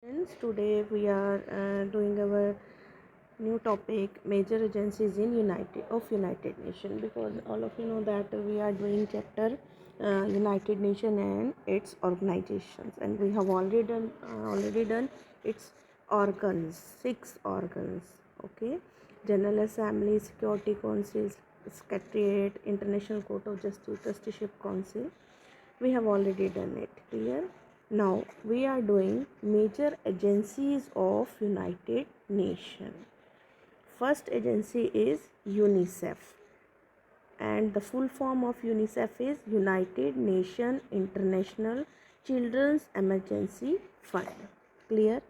Friends, today we are doing our new topic, major agencies in United Nation, because all of you know that we are doing chapter United Nation and its organizations, and we have already done its organs, 6 organs. Okay, General Assembly, Security Council, Secretariat, International Court of Justice, Trusteeship Council. We have already done it. Clear? Now we are doing major agencies of United Nations. First agency is UNICEF, and the full form of UNICEF is United Nations International Children's Emergency Fund. Clear?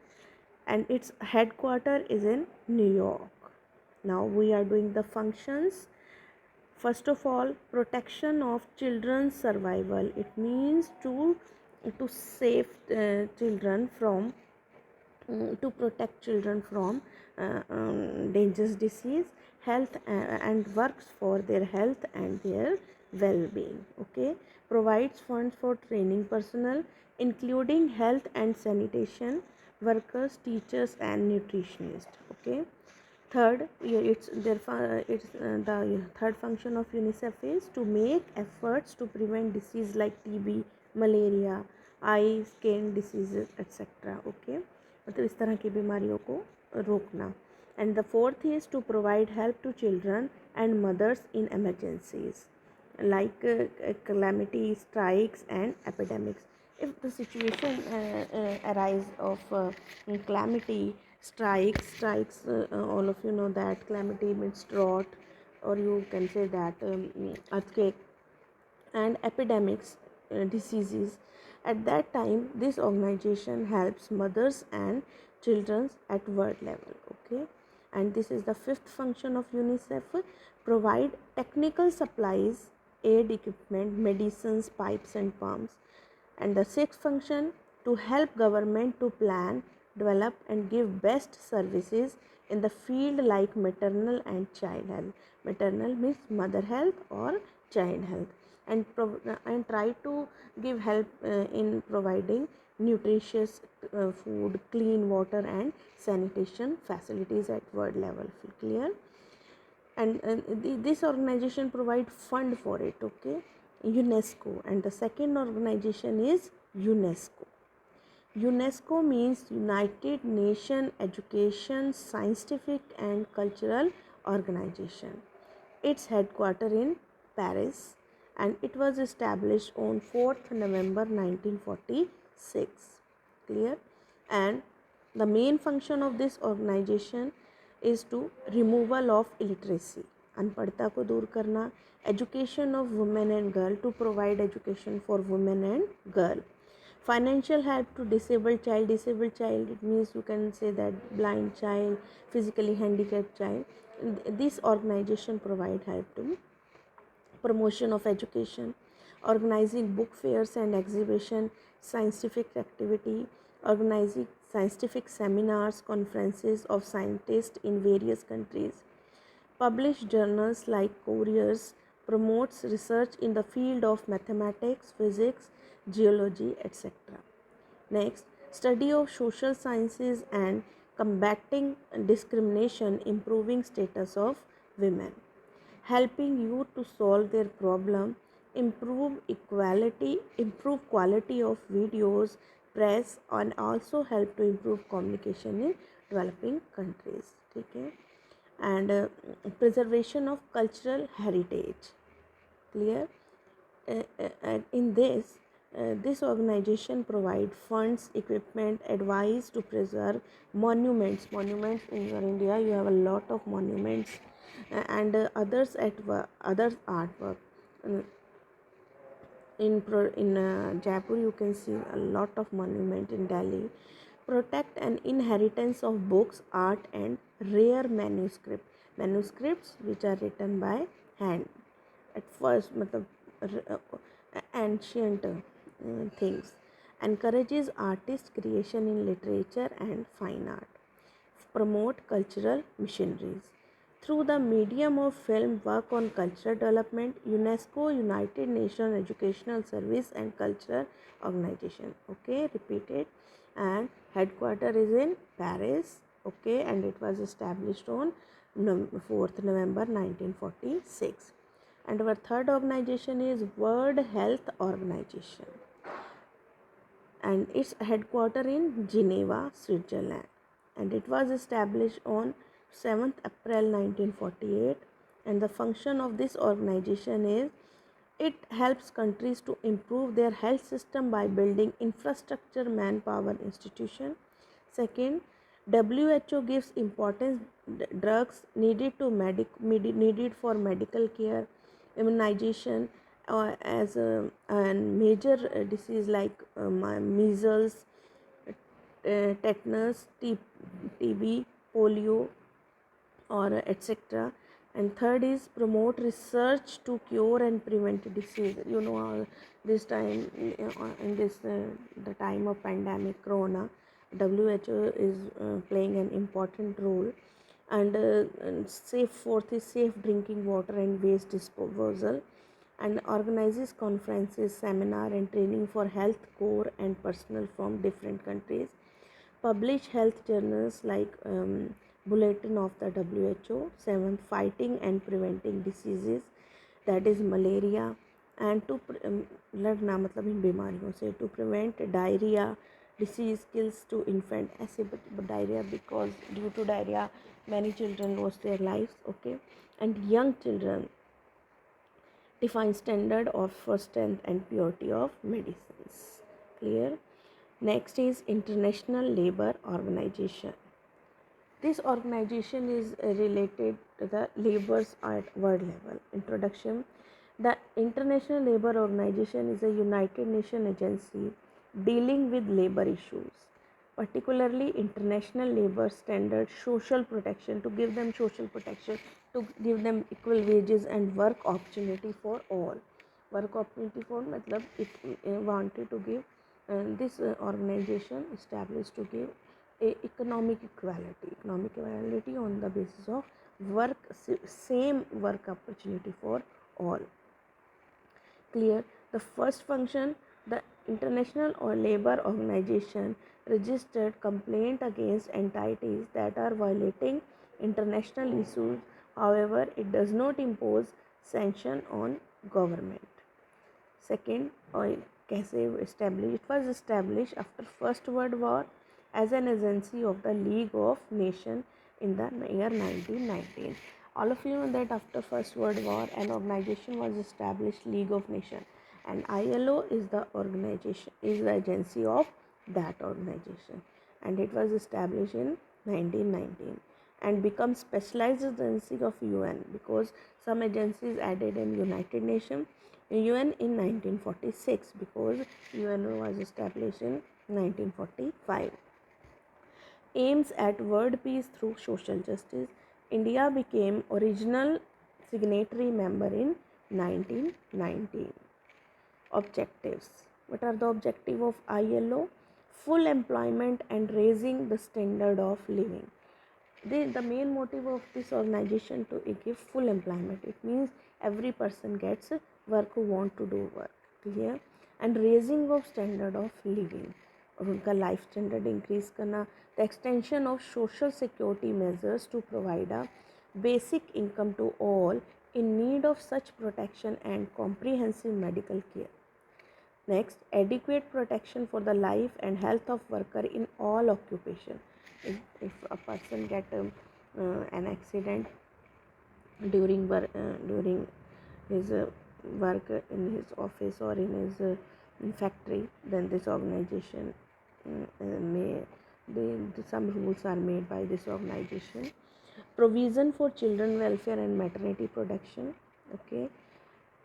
And its headquarter is in New York. Now we are doing the functions. First of all, protection of children's survival. It means to save children from to protect children from dangerous disease, health, and works for their health and their well-being. Okay, provides funds for training personnel, including health and sanitation workers, teachers, and nutritionists. Okay. Third, the third function of UNICEF is to make efforts to prevent disease like TB, malaria, eye, skin diseases, etc. Okay, मतलब इस तरह की बीमारियों को रोकना. And the fourth is to provide help to children and mothers in emergencies like calamity, strikes, and epidemics. If the situation arise of calamity, strikes, all of you know that calamity means drought, or you can say that earthquake, and epidemics, diseases. At that time, this organization helps mothers and children at world level. Okay, and this is the fifth function of UNICEF: provide technical supplies, aid equipment, medicines, pipes, and pumps. And the sixth function, to help government to plan, develop, and give best services in the field like maternal and child health. Maternal means mother health or child health, and try to give help in providing nutritious food, clean water, and sanitation facilities at world level. Clear? And this organization provide fund for it. Okay, UNESCO. And the second organization is UNESCO means United Nations Education, Scientific, and Cultural Organization. Its headquarters in Paris, and it was established on 4th November 1946. Clear? And the main function of this organization is to removal of illiteracy, अनपढ़ता को दूर करना, education of women and girl, to provide education for women and girl, financial help to disabled child. It means you can say that blind child, physically handicapped child. This organization provide help to promotion of education, organizing book fairs and exhibition, scientific activity, organizing scientific seminars, conferences of scientists in various countries, publish journals like Couriers, promotes research in the field of mathematics, physics, geology, etc. Next, study of social sciences and combating discrimination, improving status of women, helping youth to solve their problem, improve equality, improve quality of videos, press, and also help to improve communication in developing countries. Okay? And preservation of cultural heritage. Clear? And in this organization provide funds, equipment, advice to preserve monuments. Monuments in your India, you have a lot of monuments, and others others artwork. Uh, in Jaipur, you can see a lot of monument. In Delhi, protect an inheritance of books, art, and rare manuscripts which are written by hand. At first, matlab, ancient things. Encourages artist creation in literature and fine art. Promote cultural missionaries. Through the medium of film, work on cultural development. UNESCO, United Nations Educational Service, and Cultural Organization. Okay, repeat it. And Headquarter is in Paris, okay, and it was established on 4th November 1946. And our third organization is World Health Organization, and its headquarter in Geneva, Switzerland, and it was established on 7th April 1948. And the function of this organization is it helps countries to improve their health system by building infrastructure, manpower, institution. Second, WHO gives importance drugs needed for medical care, immunization, as a major disease like measles, tetanus, TB, polio, or etc. And third is promote research to cure and prevent disease. This time, in this the time of pandemic corona, WHO is playing an important role. And safe fourth is safe drinking water and waste disposal, and organizes conferences, seminar, and training for health corps and personnel from different countries. Publish health journals like Bulletin of the WHO. Seventh, fighting and preventing diseases, that is malaria, and लड़ना मतलब इन बीमारियों से, to prevent diarrhea disease kills to infant, ऐसे diarrhea, because due to diarrhea many children lost their lives, okay. And young children define standard of for strength and purity of medicines. Clear? Next is International Labour Organization. This organization is related to the labors at world level. Introduction. The International Labour Organization is a United Nations agency dealing with labor issues, particularly international labor standards, social protection, to give them social protection, to give them equal wages and work opportunity for all. Work opportunity for matlab it wanted to give, this organization established to give economic equality on the basis of work, same work opportunity for all. Clear? The first function, the International Labour Organization registered complaint against entities that are violating international issues. However, it does not impose sanction on government. Second, कैसे established? It was established after First World War as an agency of the League of Nations in the year 1919. All of you know that after First World War, an organization was established, League of Nations, and ILO is the organization, is the agency of that organization, and it was established in 1919 and become specialized agency of UN, because some agencies added in United Nations, UN in 1946, because UN was established in 1945. Aims at world peace through social justice. India became original signatory member in 1919. Objectives. What are the objectives of ILO? Full employment and raising the standard of living. The main motive of this organization to give full employment. It means every person gets work who want to do work. Clear? And raising of standard of living, और उनका life standard increase करना. The extension of social security measures to provide a basic income to all in need of such protection and comprehensive medical care. Next, adequate protection for the life and health of worker in all occupation. If a person get an accident during his work in his office or in his factory, then this organization some rules are made by this organization. Provision for children welfare and maternity protection. Okay,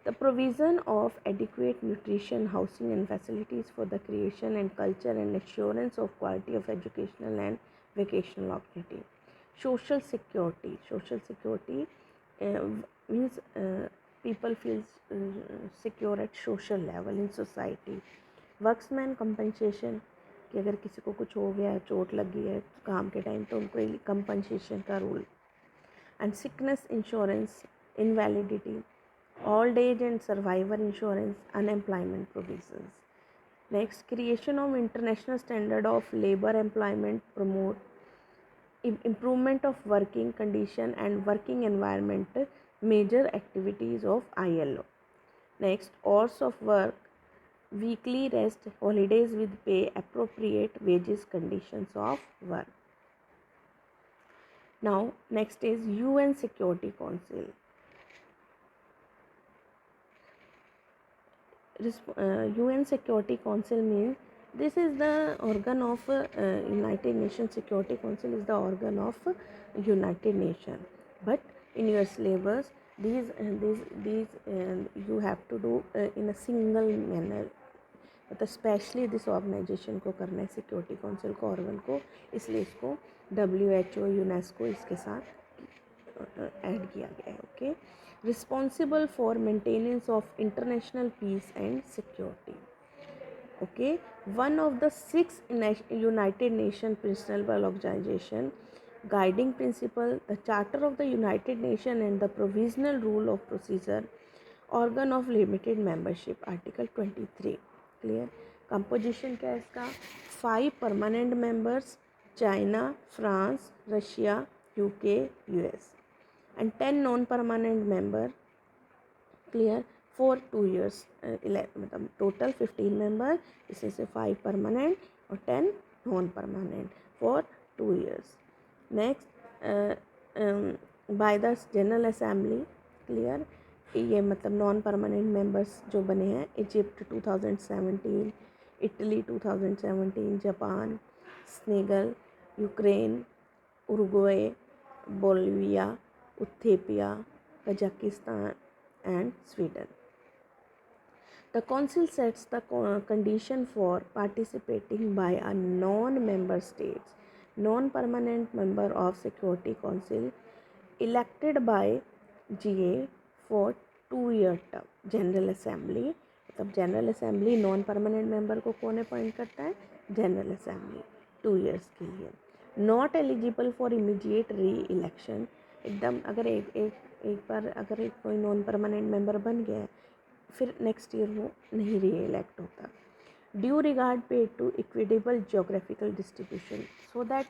the provision of adequate nutrition, housing, and facilities for the creation and culture and assurance of quality of educational and vocational opportunity. Social security. Social security means people feel secure at social level in society. Workmen compensation, कि अगर किसी को कुछ हो गया है, चोट लगी है काम के टाइम, तो उनको कंपनसेशन का rule. And sickness insurance, invalidity, old age and survivor insurance, unemployment provisions. Next, creation of international standard of labor employment, promote improvement of working condition and working environment, major activities of ILO. Next, hours of work, weekly rest, holidays with pay, appropriate wages, conditions of work. Now, next is UN Security Council. UN Security Council means this is the organ of United Nations. Security Council is the organ of United Nations. But in your syllabus, these you have to do in a single manner. मतलब specially this organisation को करना है, security council को, organ को, इसलिए इसको WHO UNESCO इसके साथ ऐड किया गया है. Okay, responsible for maintenance of international peace and security. Okay, one of the 6 United Nations principal organization, guiding principle, the Charter of the United Nations and the provisional rule of procedure, organ of limited membership, Article 23. Clear? Composition क्या है इसका? 5 permanent members, China, France, Russia, UK, US, and 10 non-permanent member. Clear? For 2 years, मतलब total 15 member, इसमें से 5 permanent और 10 non permanent for 2 years. Next, by the general assembly. Clear? ये मतलब non permanent members जो बने हैं, Egypt 2017, Italy 2017, Japan, Senegal, Ukraine, Uruguay, Bolivia, Ethiopia, Kazakhstan and Sweden. The council sets the condition for participating by a non-member states, non-permanent member of Security Council, elected by GA for 2-year term. General Assembly, मतलब general assembly non permanent member को कौन appoint करता है? General assembly 2 years के लिए. Not eligible for immediate री election. एकदम अगर एक बार अगर कोई नॉन परमानेंट मेंबर बन गया है, फिर नेक्स्ट ईयर वो नहीं री इलेक्ट होता. Due regard paid to equitable geographical distribution, so that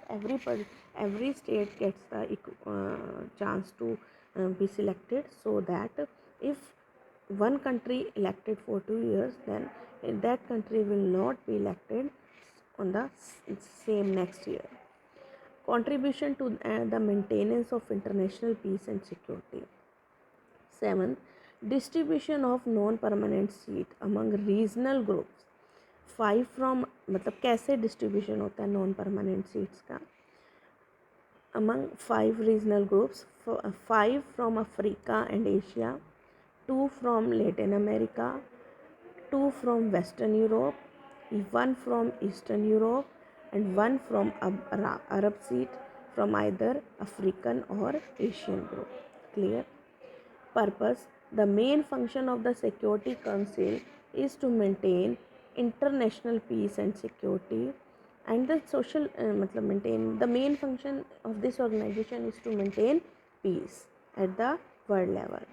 every state gets the chance to be selected, so that if one country elected for 2 years, then that country will not be elected on the same next year. Contribution to the maintenance of international peace and security. 7th, distribution of non-permanent seat among regional groups. 5 from, मतलब कैसे distribution होता है non permanent seats का? among 5 regional groups, 5 from Africa and Asia, 2 from Latin America, 2 from Western Europe, 1 from Eastern Europe, and 1 from Arab seat from either African or Asian group. Clear? Purpose: the main function of the Security Council is to maintain international peace and security, and the social मतलब maintain, the main function of this organization is to maintain peace at the world level.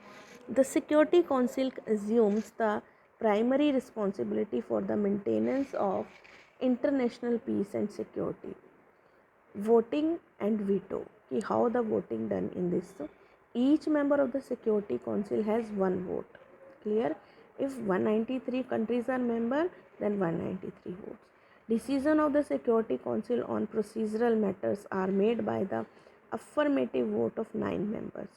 The Security Council assumes the primary responsibility for the maintenance of international peace and security. Voting and veto. How the voting done in this? Each member of the Security Council has one vote. Clear? If 193 countries are member, then 193 votes. Decision of the Security Council on procedural matters are made by the affirmative vote of 9 members.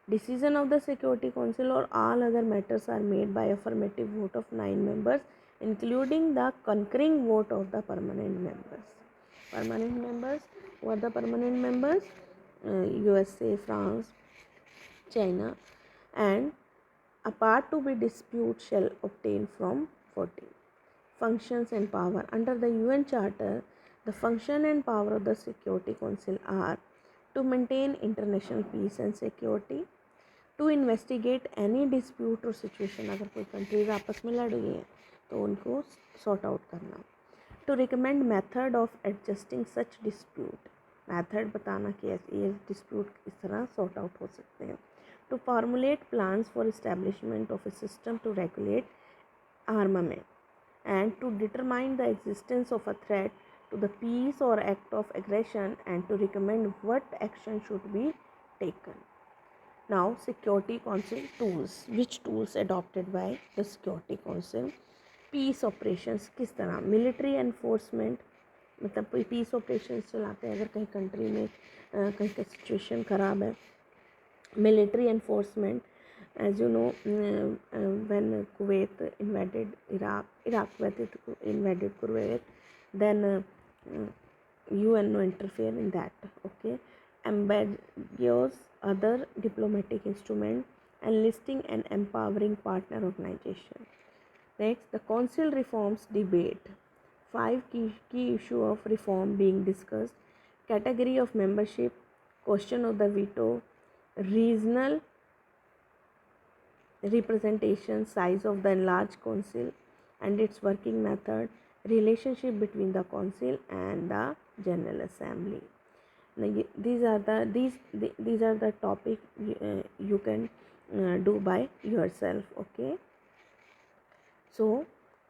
Decision of the Security Council or all other matters are made by affirmative vote of 9 members, including the concurring vote of the permanent members. Permanent members, who are the permanent members? USA, France, China, and a part to be dispute shall obtain from 14. Functions and power. Under the UN Charter, the function and power of the Security Council are to maintain international peace and security, to investigate any dispute or situation, अगर कोई countries आपस में लड़ गई हैं तो उनको sort out करना, to recommend method of adjusting such dispute, method बताना कि ये डिस्प्यूट इस तरह सॉर्ट आउट हो सकते हैं, to formulate plans for establishment of a system to regulate armament and to determine the existence of a threat to the peace or act of aggression and to recommend what action should be taken. Now, Security Council tools. Which tools adopted by the Security Council? Peace operations किस तरह, military enforcement, मतलब कोई piece operations चलाते हैं अगर कहीं country में कहीं का सिचुएशन ख़राब है. Military enforcement, as you know, when Kuwait invaded Iraq invaded Kuwait, then UN interfere in that. Okay, ambassadors, other diplomatic instrument, enlisting and empowering partner organization. Next, the council reforms debate. 5 key issue of reform being discussed: category of membership, question of the veto, regional representation, size of the enlarged council and its working method, relationship between the council and the General Assembly. Now, these are the topic you can do by yourself. Okay, so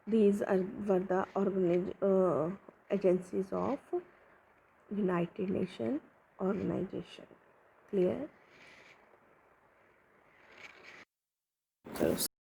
these were the agencies of United Nations organization. Clear?